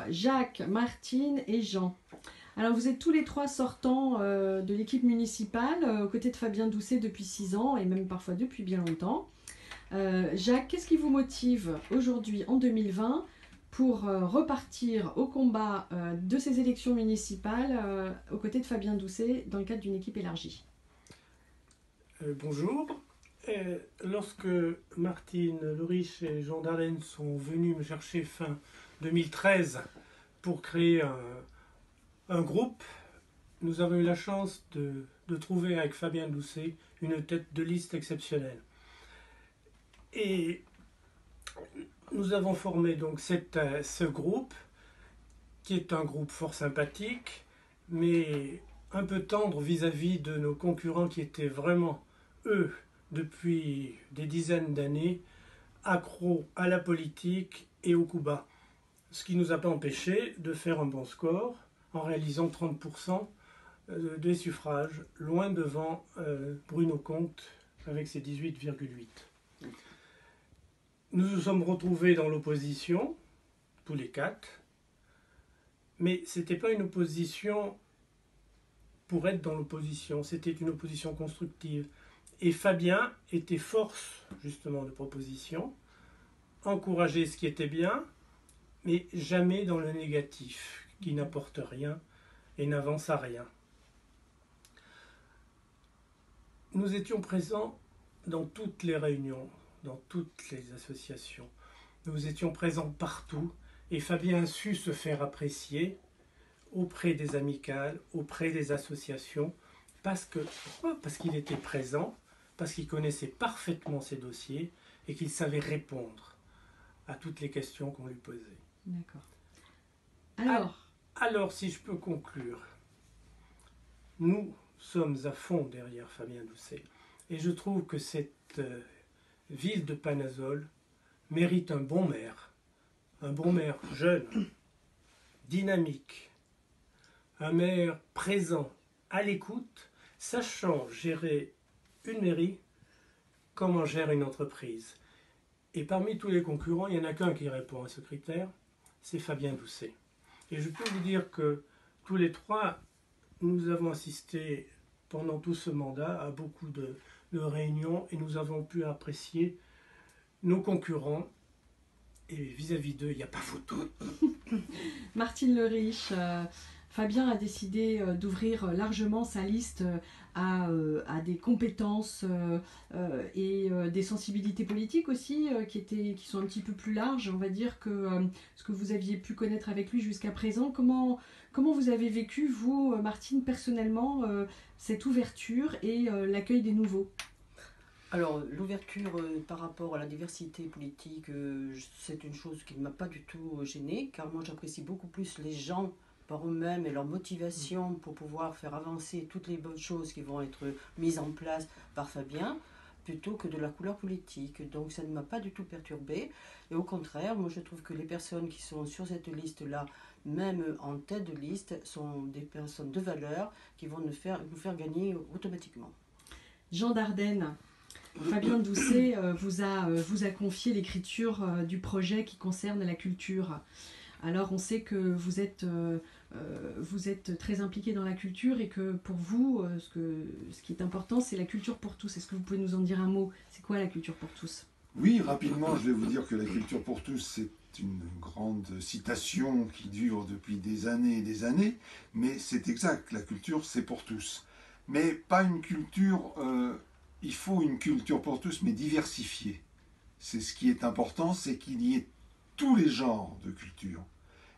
Jacques, Martine et Jean. Alors vous êtes tous les trois sortants de l'équipe municipale, aux côtés de Fabien Doucet depuis 6 ans, et même parfois depuis bien longtemps. Jacques, qu'est-ce qui vous motive aujourd'hui, en 2020, pour repartir au combat de ces élections municipales aux côtés de Fabien Doucet dans le cadre d'une équipe élargie? Bonjour. Lorsque Martine Leriche et Jean Dardenne sont venus me chercher fin 2013 pour créer un groupe, nous avons eu la chance de trouver avec Fabien Doucet une tête de liste exceptionnelle. Et nous avons formé donc ce groupe, qui est un groupe fort sympathique, mais un peu tendre vis-à-vis de nos concurrents qui étaient vraiment, eux, depuis des dizaines d'années, accros à la politique et au coup bas. Ce qui ne nous a pas empêché de faire un bon score en réalisant 30% des suffrages, loin devant Bruno Comte avec ses 18,8. Nous nous sommes retrouvés dans l'opposition, tous les quatre, mais ce n'était pas une opposition pour être dans l'opposition, c'était une opposition constructive. Et Fabien était force justement de proposition, encourager ce qui était bien, mais jamais dans le négatif, qui n'apporte rien et n'avance à rien. Nous étions présents dans toutes les réunions, dans toutes les associations. Nous étions présents partout et Fabien a su se faire apprécier auprès des amicales, auprès des associations, parce qu'il était présent, parce qu'il connaissait parfaitement ses dossiers et qu'il savait répondre à toutes les questions qu'on lui posait. D'accord. Alors, si je peux conclure, nous sommes à fond derrière Fabien Doucet. Et je trouve que cette ville de Panazol mérite un bon maire jeune, dynamique, un maire présent, à l'écoute, sachant gérer une mairie comme on gère une entreprise. Et parmi tous les concurrents, il n'y en a qu'un qui répond à ce critère, c'est Fabien Doucet. Et je peux vous dire que tous les trois, nous avons assisté pendant tout ce mandat à beaucoup de réunions et nous avons pu apprécier nos concurrents. Et vis-à-vis d'eux, il n'y a pas photo. Martine Leriche, Fabien a décidé d'ouvrir largement sa liste à des compétences et des sensibilités politiques aussi qui sont un petit peu plus larges, on va dire, que ce que vous aviez pu connaître avec lui jusqu'à présent. Comment vous avez vécu, vous, Martine, personnellement, cette ouverture et l'accueil des nouveaux? Alors, l'ouverture par rapport à la diversité politique, c'est une chose qui ne m'a pas du tout gênée, car moi j'apprécie beaucoup plus les gens par eux-mêmes et leur motivation pour pouvoir faire avancer toutes les bonnes choses qui vont être mises en place par Fabien, plutôt que de la couleur politique. Donc ça ne m'a pas du tout perturbée. Et au contraire, moi je trouve que les personnes qui sont sur cette liste-là, même en tête de liste, sont des personnes de valeur qui vont nous faire gagner automatiquement. Jean Dardenne, Fabien Doucet vous a confié l'écriture du projet qui concerne la culture. Alors on sait que vous êtes très impliqué dans la culture et que pour vous, ce qui est important, c'est la culture pour tous. Est-ce que vous pouvez nous en dire un mot? C'est quoi la culture pour tous? Oui, rapidement, je vais vous dire que la culture pour tous, c'est une grande citation qui dure depuis des années, mais c'est exact, la culture, c'est pour tous. Mais pas une culture, il faut une culture pour tous, mais diversifiée. C'est ce qui est important, c'est qu'il y ait tous les genres de culture.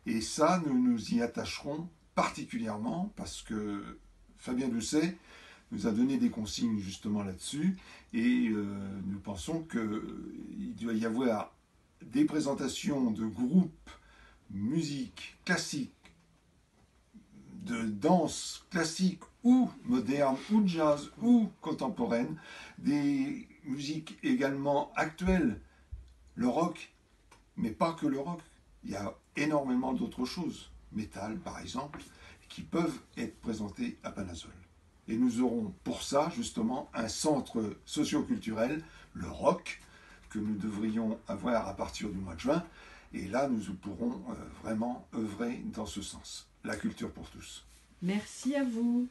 Et ça, nous nous y attacherons particulièrement parce que Fabien Doucet nous a donné des consignes justement là-dessus et nous pensons qu'il doit y avoir des présentations de groupes musique classique, de danse classique ou moderne ou jazz ou contemporaine, des musiques également actuelles, le rock, mais pas que le rock. Il y a énormément d'autres choses, métal par exemple, qui peuvent être présentées à Panazol. Et nous aurons pour ça justement un centre socio-culturel, le ROC, que nous devrions avoir à partir du mois de juin, Et là, nous pourrons vraiment œuvrer dans ce sens. La culture pour tous. Merci à vous.